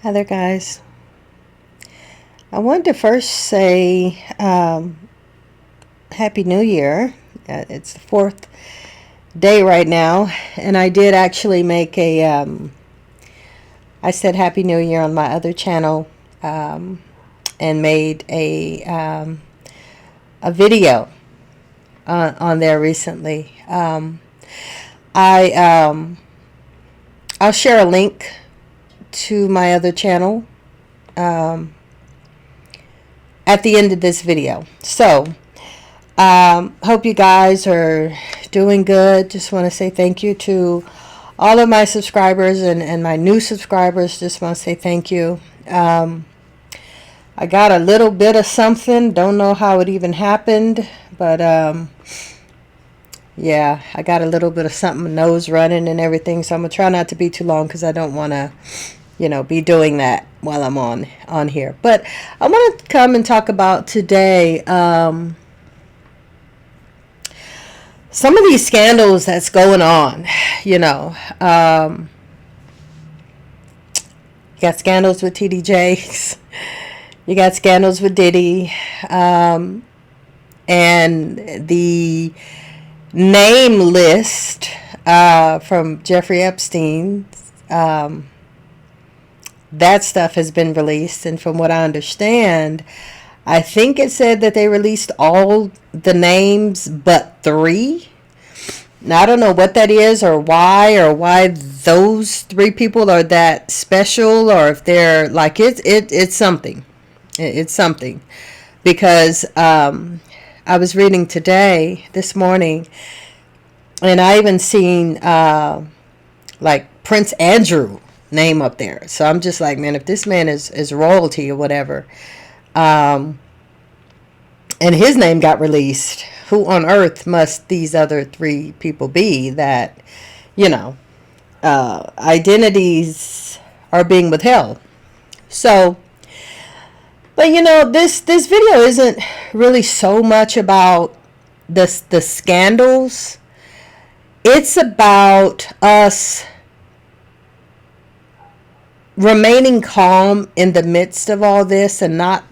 Hi there, guys. I wanted to first say Happy New Year. It's the fourth day right now, and I did actually make I said Happy New Year on my other channel and made a video on there recently. I'll share a link to my other channel at the end of this video. So hope you guys are doing good. Just want to say thank you to all of my subscribers and my new subscribers. Just want to say thank you. I got a little bit of something, don't know how it even happened, but yeah, I got a little bit of something, nose running and everything, so I'm gonna try not to be too long because I don't want to be doing that while I'm on here. But I want to come and talk about today some of these scandals that's going on. You got scandals with TD Jakes, you got scandals with Diddy, and the name list from Jeffrey Epstein, that stuff has been released, and from what I understand, I think it said that they released all the names but 3. Now, I don't know what that is or why those 3 people are that special, or if they're like it's something. It's something, because I was reading this morning, and I even seen like Prince Andrew name up there. So I'm just like, man, if this man is royalty or whatever, and his name got released, who on earth must these other 3 people be that identities are being withheld? So, but this video isn't really so much about the scandals. It's about us remaining calm in the midst of all this and not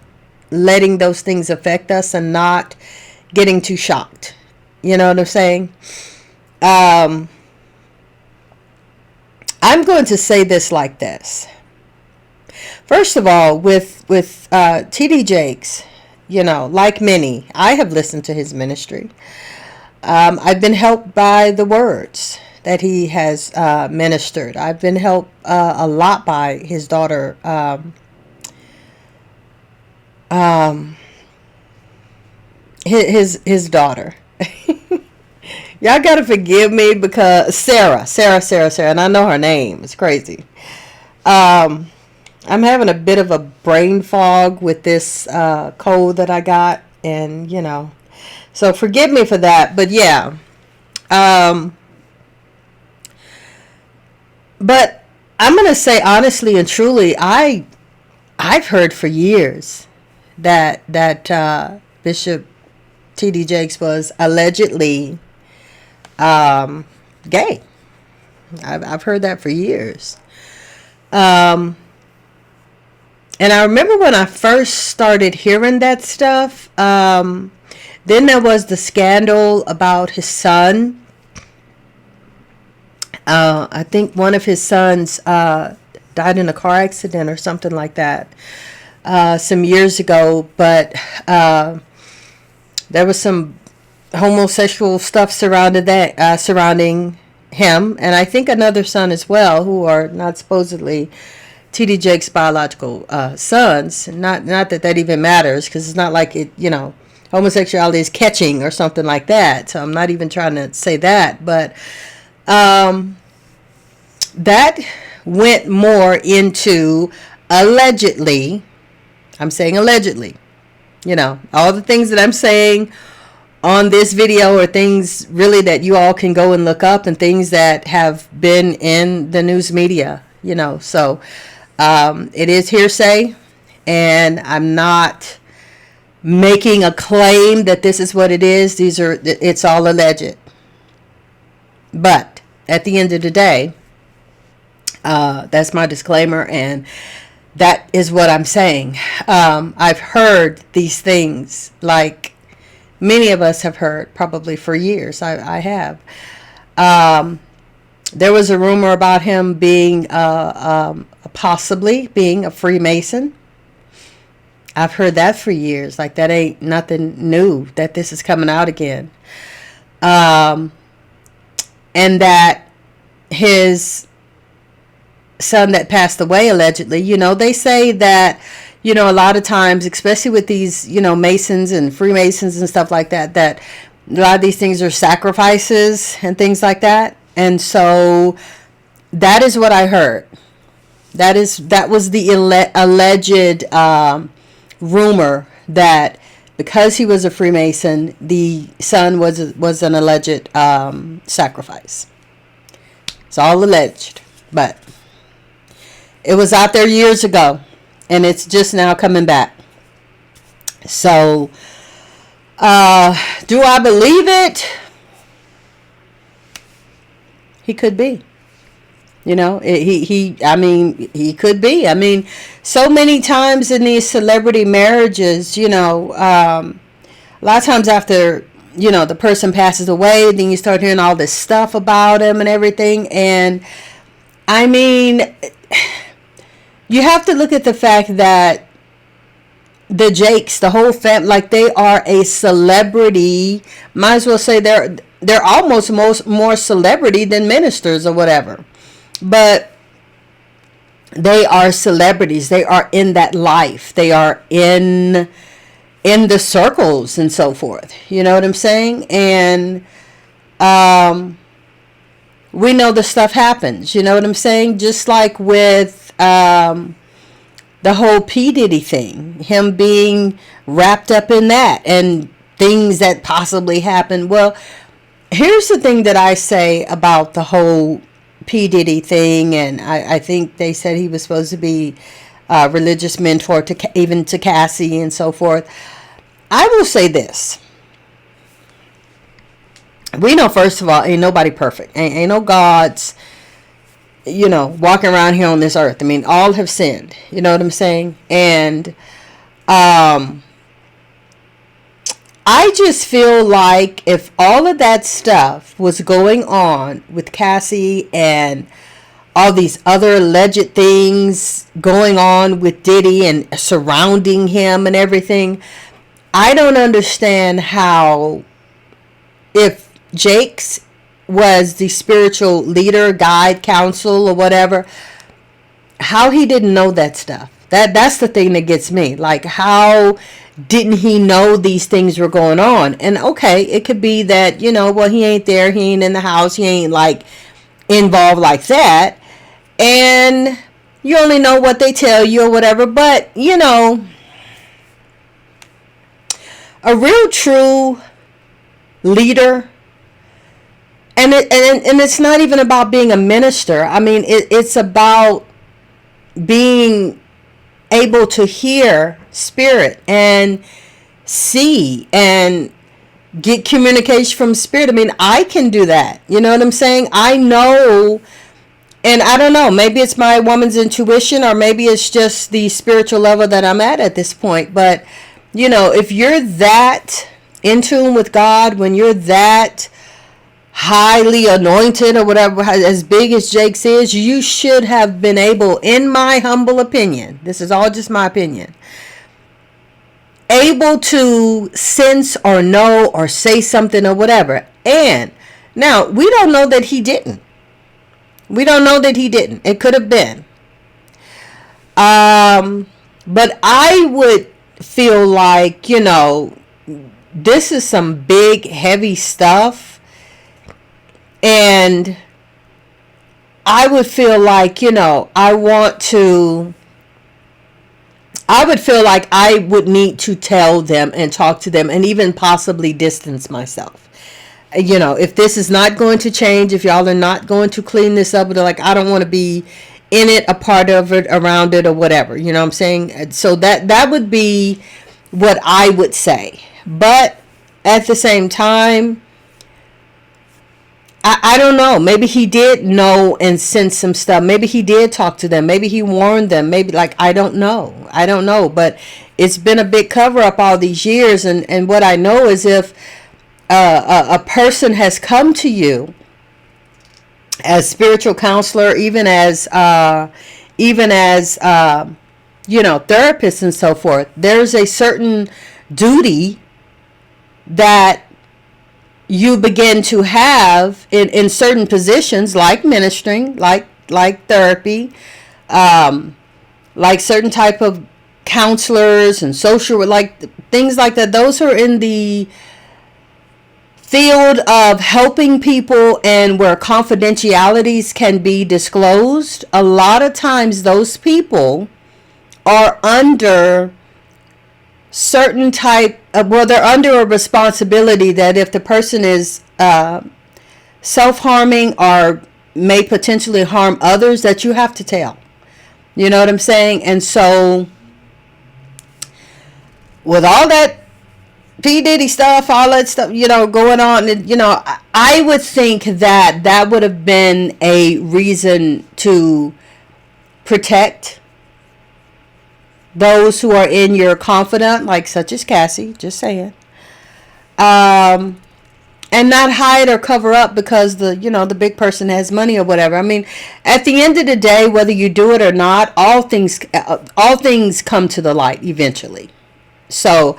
letting those things affect us and not getting too shocked. You know what I'm saying? I'm going to say this like this. First of all, with TD Jakes, like many, I have listened to his ministry. I've been helped by the words that he has ministered. I've been helped a lot by his daughter, his daughter. Y'all gotta forgive me because Sarah, and I know her name. It's crazy. I'm having a bit of a brain fog with this cold that I got, and so forgive me for that. But yeah, but I'm gonna say honestly and truly, I've heard for years that Bishop TD Jakes was allegedly gay. I've heard that for years. And I remember when I first started hearing that stuff, then there was the scandal about his son. I think one of his sons died in a car accident or something like that some years ago, but there was some homosexual stuff surrounding him, and I think another son as well, who are not supposedly TD Jakes' biological sons. Not that even matters, because it's not like homosexuality is catching or something like that. So I'm not even trying to say that, but that went more into allegedly. I'm saying allegedly. All the things that I'm saying on this video are things really that you all can go and look up, and things that have been in the news media. So it is hearsay, and I'm not making a claim that this is what it is. It's all alleged. But at the end of the day, that's my disclaimer. And That is what I'm saying. I've heard these things, like many of us have heard, probably for years. I have. There was a rumor about him being possibly being a Freemason. I've heard that for years. Like, that ain't nothing new, that this is coming out again. And that his son that passed away, allegedly, they say that, a lot of times, especially with these, Masons and Freemasons and stuff like that, that a lot of these things are sacrifices and things like that. And so that is what I heard. That was the alleged rumor, that because he was a Freemason, the son was an alleged sacrifice. It's all alleged, but it was out there years ago, and it's just now coming back. So, do I believe it? He could be. He could be. I mean, so many times in these celebrity marriages, a lot of times after, the person passes away, then you start hearing all this stuff about him and everything. And I mean, you have to look at the fact that the Jakes, the whole family, like, they are a celebrity. Might as well say they're almost more celebrity than ministers or whatever. But they are celebrities. They are in that life. They are in the circles and so forth. You know what I'm saying? And we know the stuff happens. You know what I'm saying? Just like with the whole P. Diddy thing. Him being wrapped up in that and things that possibly happened. Well, here's the thing that I say about the whole P. Diddy thing, and I think they said he was supposed to be a religious mentor to Cassie and so forth. I will say this. We know, first of all, ain't nobody perfect. Ain't no gods, walking around here on this earth. I mean, all have sinned. You know what I'm saying? And I just feel like if all of that stuff was going on with Cassie and all these other alleged things going on with Diddy and surrounding him and everything, I don't understand how, if Jake's was the spiritual leader, guide, counsel, or whatever, how he didn't know that stuff. That's the thing that gets me. Like, how didn't he know these things were going on? And okay, it could be that, well, he ain't there, he ain't in the house, he ain't like involved like that, and you only know what they tell you or whatever. But a real true leader, and it's not even about being a minister. I mean, it's about being able to hear spirit and see and get communication from spirit. I mean, I can do that. You know what I'm saying? I know, and I don't know, maybe it's my woman's intuition, or maybe it's just the spiritual level that I'm at this point. But, if you're that in tune with God, when you're that highly anointed or whatever, as big as Jake's is, you should have been able, in my humble opinion, this is all just my opinion, able to sense or know or say something or whatever. And now, we don't know that he didn't. We don't know that he didn't. It could have been. But I would feel like, this is some big, heavy stuff. And I would feel like, I would feel like I would need to tell them and talk to them and even possibly distance myself. If this is not going to change, if y'all are not going to clean this up, like, I don't want to be in it, a part of it, around it, or whatever. You know what I'm saying? So that would be what I would say. But at the same time, I don't know. Maybe he did know and send some stuff. Maybe he did talk to them. Maybe he warned them. Maybe, like, I don't know. I don't know. But it's been a big cover up all these years. And what I know is if a person has come to you as spiritual counselor, even as therapists and so forth, there's a certain duty that you begin to have in certain positions, like ministering, like therapy, like certain type of counselors and social, like things like that. Those who are in the field of helping people and where confidentialities can be disclosed, a lot of times those people are under certain type of, they're under a responsibility that if the person is self-harming or may potentially harm others, that you have to tell. You know what I'm saying? And so with all that P. Diddy stuff, all that stuff, going on, I would think that would have been a reason to protect those who are in your confidant, like such as Cassie, just saying, and not hide or cover up because the big person has money or whatever. I mean, at the end of the day, whether you do it or not, all things come to the light eventually. So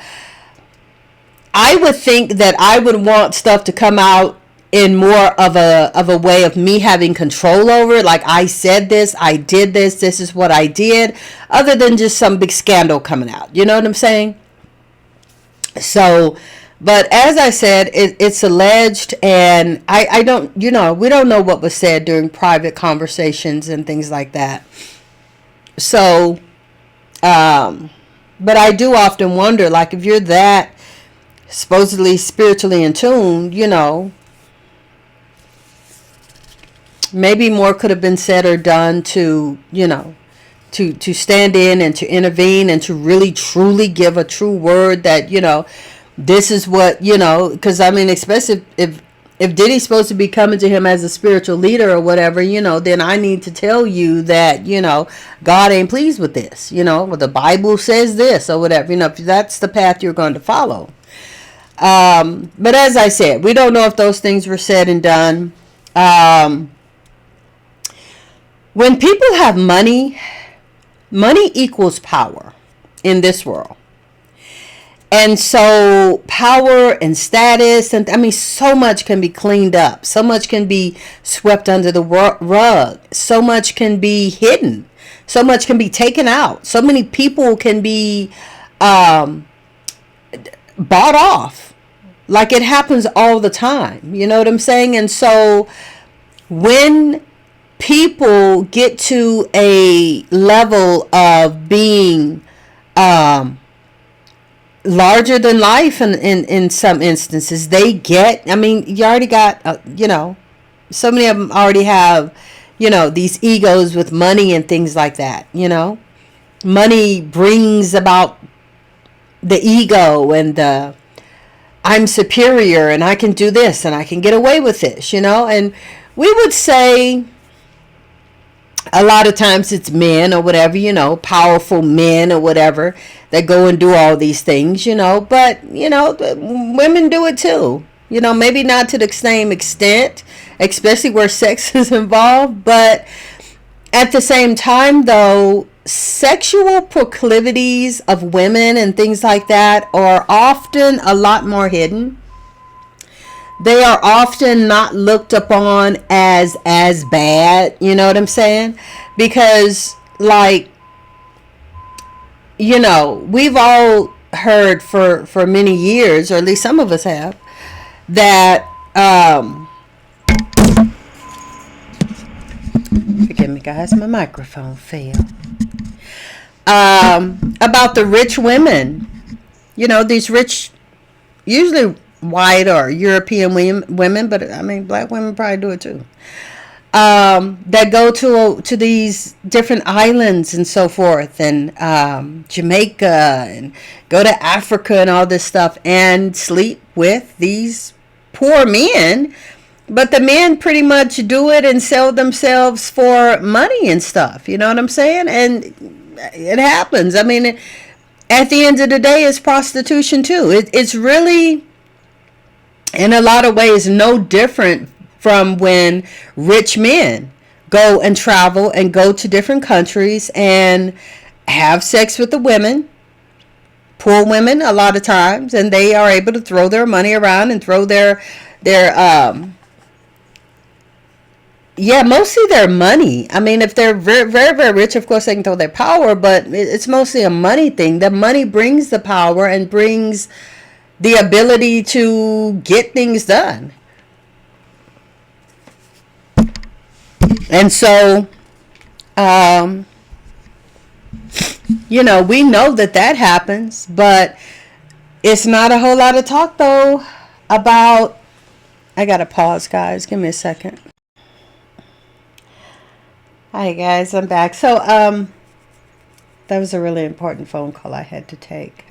I would think that I would want stuff to come out in more of a way of me having control over it. Like, I said this, I did this, this is what I did, other than just some big scandal coming out. You know what I'm saying? So, but as I said, it's alleged, and I don't, we don't know what was said during private conversations and things like that. So, but I do often wonder, like, if you're that supposedly spiritually in tune, maybe more could have been said or done to to stand in and to intervene and to really truly give a true word that this is what, because I mean, especially if Diddy's supposed to be coming to him as a spiritual leader or whatever, then I need to tell you that God ain't pleased with this, well, the Bible says this or whatever, if that's the path you're going to follow. But as I said, we don't know if those things were said and done. When people have money equals power in this world. And so power and status, and I mean, so much can be cleaned up. So much can be swept under the rug. So much can be hidden. So much can be taken out. So many people can be bought off. Like, it happens all the time. You know what I'm saying? And so when people get to a level of being larger than life in some instances, they get, I mean, you already got, so many of them already have, these egos with money and things like that. Money brings about the ego and the I'm superior and I can do this and I can get away with this, and we would say a lot of times it's men or whatever, powerful men or whatever that go and do all these things, but, women do it too, maybe not to the same extent, especially where sex is involved. But at the same time, though, sexual proclivities of women and things like that are often a lot more hidden. They are often not looked upon as bad, you know what I'm saying? Because, like, we've all heard for many years, or at least some of us have, that, forgive me guys, my microphone fell. About the rich women, these rich, usually white or European women, but I mean, black women probably do it too, that go to these different islands and so forth, and Jamaica, and go to Africa and all this stuff, and sleep with these poor men But the men pretty much do it and sell themselves for money and stuff. You know what I'm saying? And it happens. I mean, at the end of the day, it's prostitution too. It's really, in a lot of ways, no different from when rich men go and travel and go to different countries and have sex with the women, poor women a lot of times, and they are able to throw their money around and throw their mostly their money. I mean, if they're very, very, very rich, of course they can throw their power, but it's mostly a money thing. The money brings the power and brings the ability to get things done. And so, we know that happens, but it's not a whole lot of talk, though, about... I gotta pause, guys. Give me a second. Hi, guys. I'm back. So, that was a really important phone call I had to take.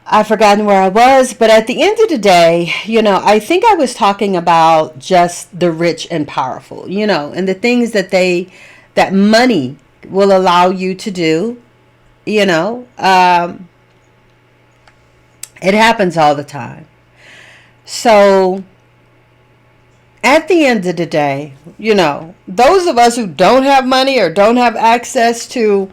I've forgotten where I was, but at the end of the day, I think I was talking about just the rich and powerful, and the things that money will allow you to do, it happens all the time. So at the end of the day, those of us who don't have money or don't have access to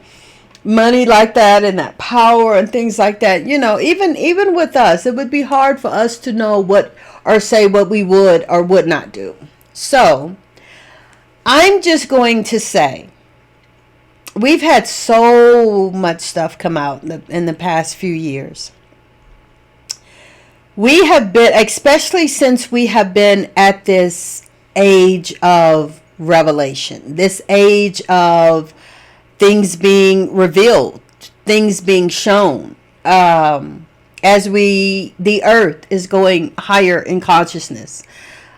money like that and that power and things like that, even with us, it would be hard for us to know what or say what we would or would not do. So I'm just going to say, we've had so much stuff come out in the past few years. We have been, especially since we have been at this age of revelation, this age of things being revealed, things being shown, as the earth is going higher in consciousness.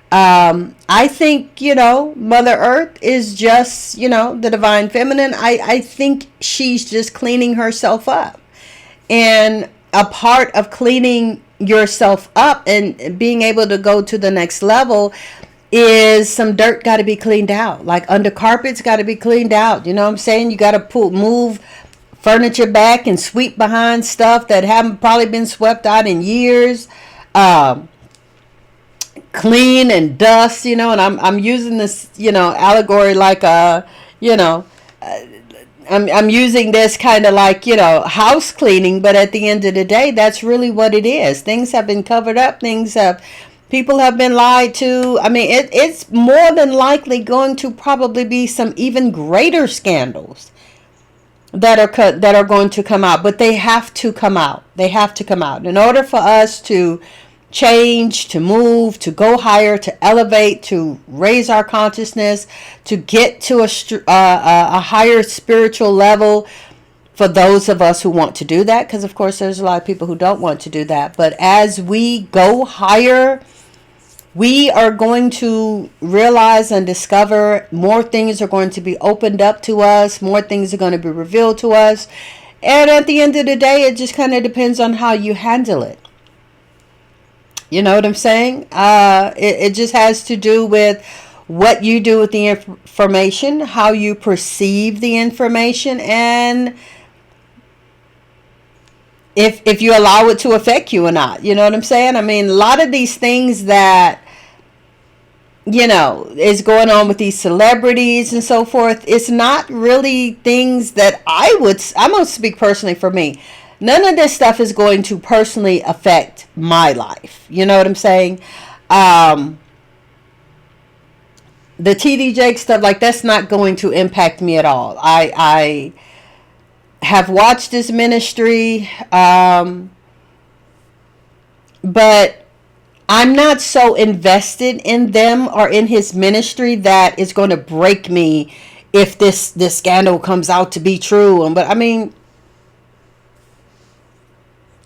I think, Mother Earth is just, the divine feminine. I think she's just cleaning herself up. And a part of cleaning yourself up and being able to go to the next level is some dirt got to be cleaned out. Like under carpets got to be cleaned out. You know what I'm saying? You got to move furniture back and sweep behind stuff that haven't probably been swept out in years. Clean and dust, and I'm using this, allegory like I'm using this kind of like, house cleaning, but at the end of the day, that's really what it is. Things have been covered up. People have been lied to. I mean, it's more than likely going to probably be some even greater scandals that are going to come out, but they have to come out. They have to come out in order for us to change, to move, to go higher, to elevate, to raise our consciousness, to get to a higher spiritual level. For those of us who want to do that, because of course there's a lot of people who don't want to do that. But as we go higher, we are going to realize and discover more things are going to be opened up to us. More things are going to be revealed to us. And at the end of the day, it just kind of depends on how you handle it. You know what I'm saying? It just has to do with what you do with the information, how you perceive the information, and if you allow it to affect you or not. You know what I'm saying? I mean, a lot of these things that, is going on with these celebrities and so forth, it's not really things that I'm going to speak personally for me. None of this stuff is going to personally affect my life. You know what I'm saying? The TD Jake stuff, like, that's not going to impact me at all. I have watched his ministry, but I'm not so invested in them or in his ministry that it's going to break me if this scandal comes out to be true. But I mean,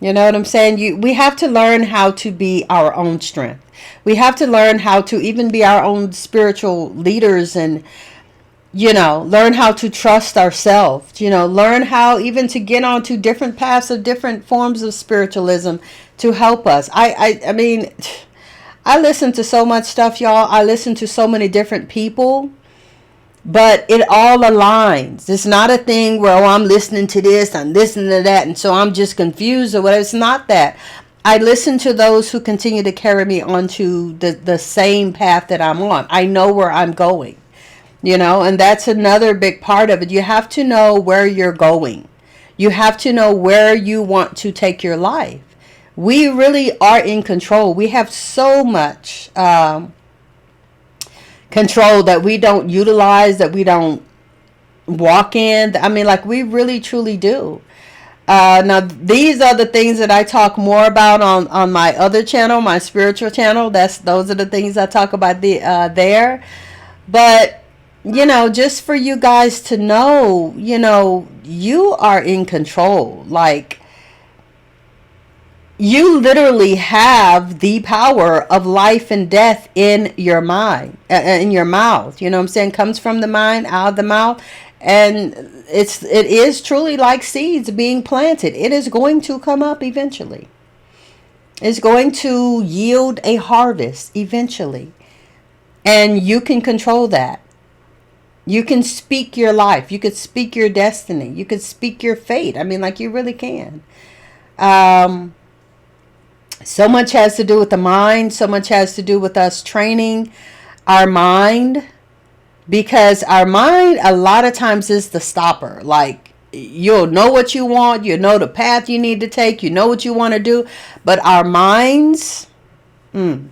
you know what I'm saying? We have to learn how to be our own strength. We have to learn how to even be our own spiritual leaders and, learn how to trust ourselves, learn how even to get onto different paths of different forms of spiritualism to help us. I mean, I listen to so much stuff, y'all. I listen to so many different people, but it all aligns. It's not a thing where, oh, I'm listening to this, I'm listening to that, and so I'm just confused or whatever. It's not that. I listen to those who continue to carry me onto the same path that I'm on. I know where I'm going, and that's another big part of it. You have to know where you're going. You have to know where you want to take your life. We really are in control. We have so much control that we don't utilize, that we don't walk in. I mean, like, we really truly do. Now, these are the things that I talk more about on my other channel, my spiritual channel. Those are the things I talk about there. But, just for you guys to know, you are in control. Like, you literally have the power of life and death in your mind, in your mouth. You know what I'm saying? Comes from the mind, out of the mouth. And it is truly like seeds being planted. It is going to come up eventually. It's going to yield a harvest eventually. And you can control that. You can speak your life. You could speak your destiny. You could speak your fate. I mean, like, you really can. So much has to do with the mind. So much has to do with us training our mind. Because our mind, a lot of times, is the stopper. Like, you'll know what you want. You know the path you need to take. You know what you want to do. But our minds, and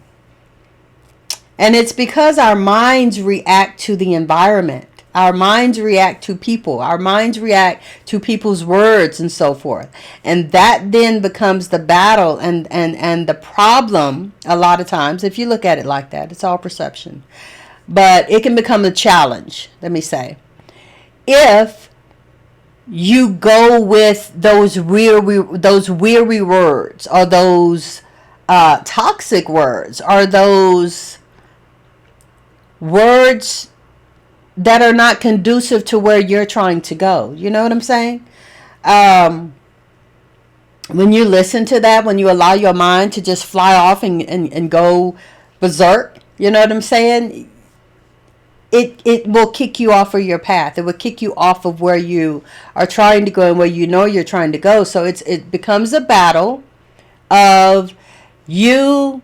it's because our minds react to the environment. Our minds react to people. Our minds react to people's words and so forth. And that then becomes the battle and the problem a lot of times. If you look at it like that, it's all perception. But it can become a challenge, let me say, if you go with those weary words, or those toxic words, or those words that are not conducive to where you're trying to go. You know what I'm saying? When you listen to that, when you allow your mind to just fly off and go berserk, you know what I'm saying? It will kick you off of your path. It will kick you off of where you are trying to go and where you know you're trying to go. So it becomes a battle of you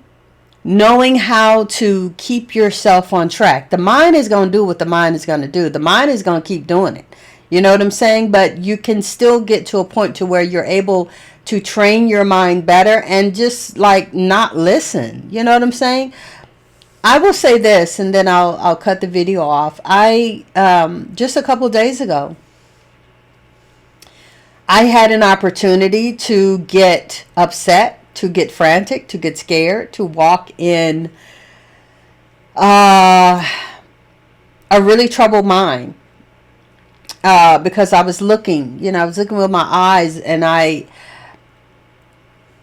knowing how to keep yourself on track. The mind is going to do what the mind is going to do. The mind is going to keep doing it. You know what I'm saying? But you can still get to a point to where you're able to train your mind better and just like not listen. You know what I'm saying? I will say this, and then I'll cut the video off. I just a couple days ago, I had an opportunity to get upset, to get frantic, to get scared, to walk in a really troubled mind, because I was looking with my eyes, and I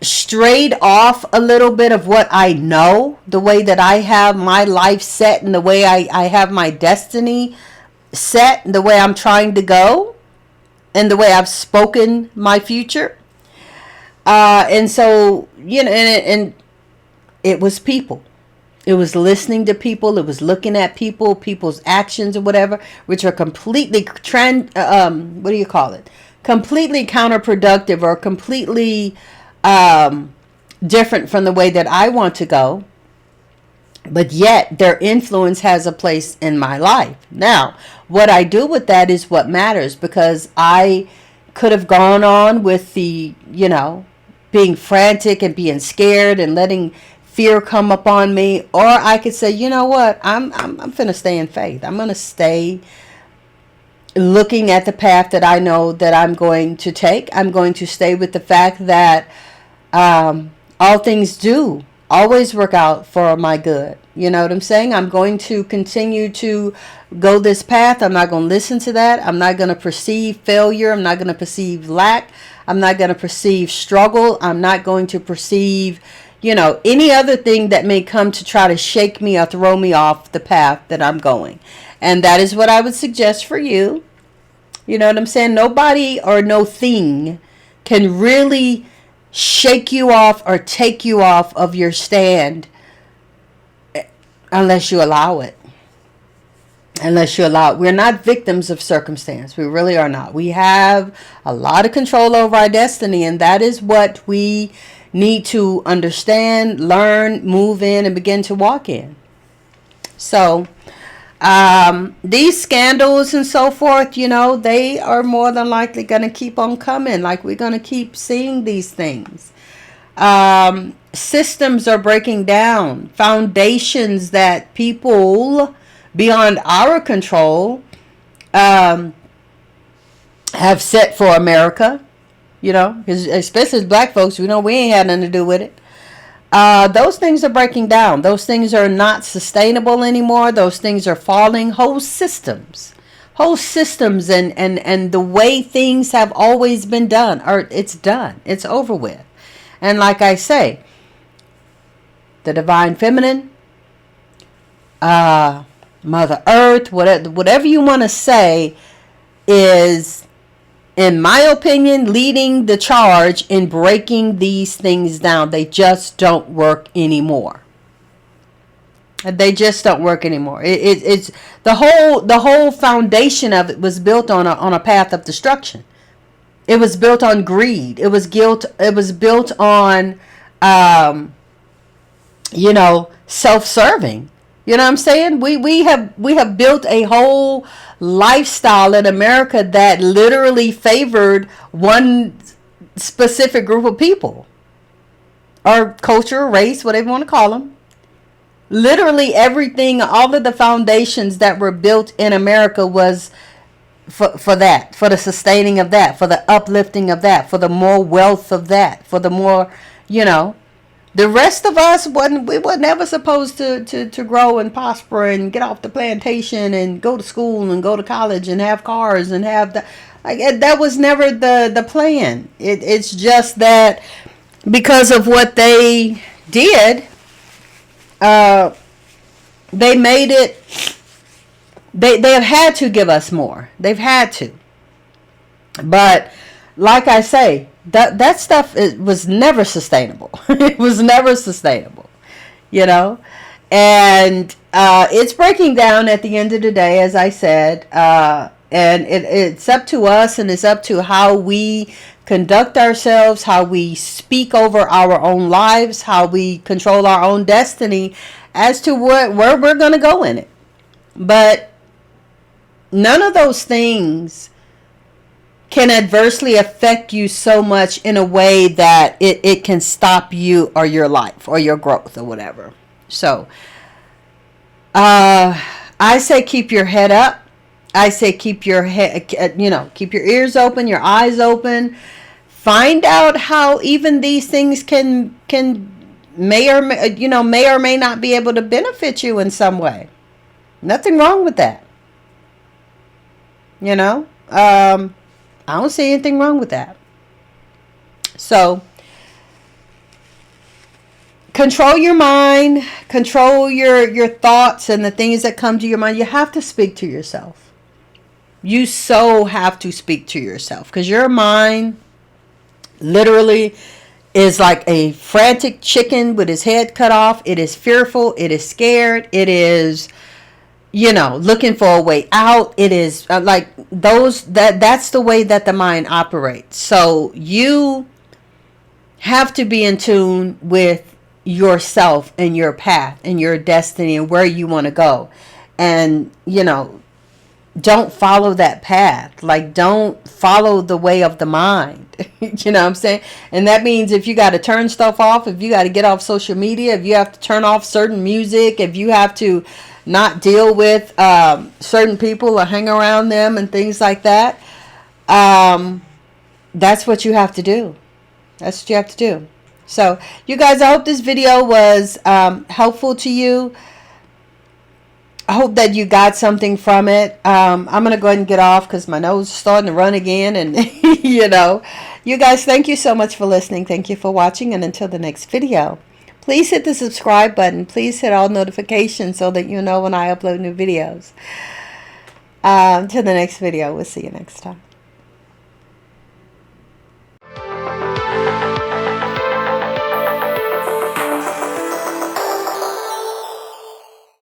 strayed off a little bit of what I know, the way that I have my life set, and the way I have my destiny set, and the way I'm trying to go, and the way I've spoken my future. And so, and it was people. It was listening to people. It was looking at people, people's actions or whatever, which are completely completely counterproductive, or completely different from the way that I want to go, but yet their influence has a place in my life. Now, what I do with that is what matters, because I could have gone on with the, being frantic and being scared and letting fear come upon me, or I could say, you know what, I'm finna stay in faith. I'm gonna stay looking at the path that I know that I'm going to take. I'm going to stay with the fact that all things do always work out for my good. You know what I'm saying? I'm going to continue to go this path. I'm not going to listen to that. I'm not going to perceive failure. I'm not going to perceive lack. I'm not going to perceive struggle. I'm not going to perceive, any other thing that may come to try to shake me or throw me off the path that I'm going. And that is what I would suggest for you. You know what I'm saying? Nobody or no thing can really shake you off or take you off of your stand unless you allow it. Unless you allow it. We're not victims of circumstance. We really are not. We have a lot of control over our destiny, and that is what we need to understand, learn, move in, and begin to walk in. So these scandals and so forth, you know, they are more than likely going to keep on coming. Like, we're going to keep seeing these things. Systems are breaking down. Foundations that people beyond our control have set for America, you know, because especially as black folks, we know we ain't had nothing to do with it. Those things are breaking down. Those things are not sustainable anymore. Those things are falling. Whole systems and the way things have always been done, or it's done. It's over with. And like I say, the divine feminine, Mother Earth, whatever you want to say, is, in my opinion, leading the charge in breaking these things down. They just don't work anymore. They just don't work anymore. It's the whole foundation of it was built on a path of destruction. It was built on greed. It was built on self-serving. You know what I'm saying? We have built a whole lifestyle in America that literally favored one specific group of people, or culture, race, whatever you want to call them. Literally everything, all of the foundations that were built in America was for that, for the sustaining of that, for the uplifting of that, for the more wealth of that, for the more, the rest of us we were never supposed to grow and prosper and get off the plantation and go to school and go to college and have cars and have that was never the plan. It's just that because of what they did, they made it. They have had to give us more. They've had to. But like I say, that stuff was never sustainable. It was never sustainable, and it's breaking down at the end of the day, as I said, and it's up to us, and it's up to how we conduct ourselves, how we speak over our own lives, how we control our own destiny as to where we're going to go in it. But none of those things can adversely affect you so much in a way that it can stop you or your life or your growth or whatever. So I say keep your head up. I say keep your keep your ears open, your eyes open. Find out how even these things can may or may not be able to benefit you in some way. Nothing wrong with that. I don't see anything wrong with that. So, control your mind, control your thoughts and the things that come to your mind. You have to speak to yourself. You so have to speak to yourself, because your mind literally is like a frantic chicken with his head cut off. It is fearful. It is scared. It is looking for a way out. It is that's the way that the mind operates. So you have to be in tune with yourself and your path and your destiny and where you want to go. And, don't follow that path. Don't follow the way of the mind. You know what I'm saying? And that means if you got to turn stuff off, if you got to get off social media, if you have to turn off certain music, if you have to not deal with certain people or hang around them and things like that, that's what you have to do. That's what you have to do. So, you guys, I hope this video was helpful to you. I hope that you got something from it. I'm going to go ahead and get off because my nose is starting to run again. And, you guys, thank you so much for listening. Thank you for watching. And until the next video, please hit the subscribe button. Please hit all notifications so that you know when I upload new videos. Until the next video, we'll see you next time.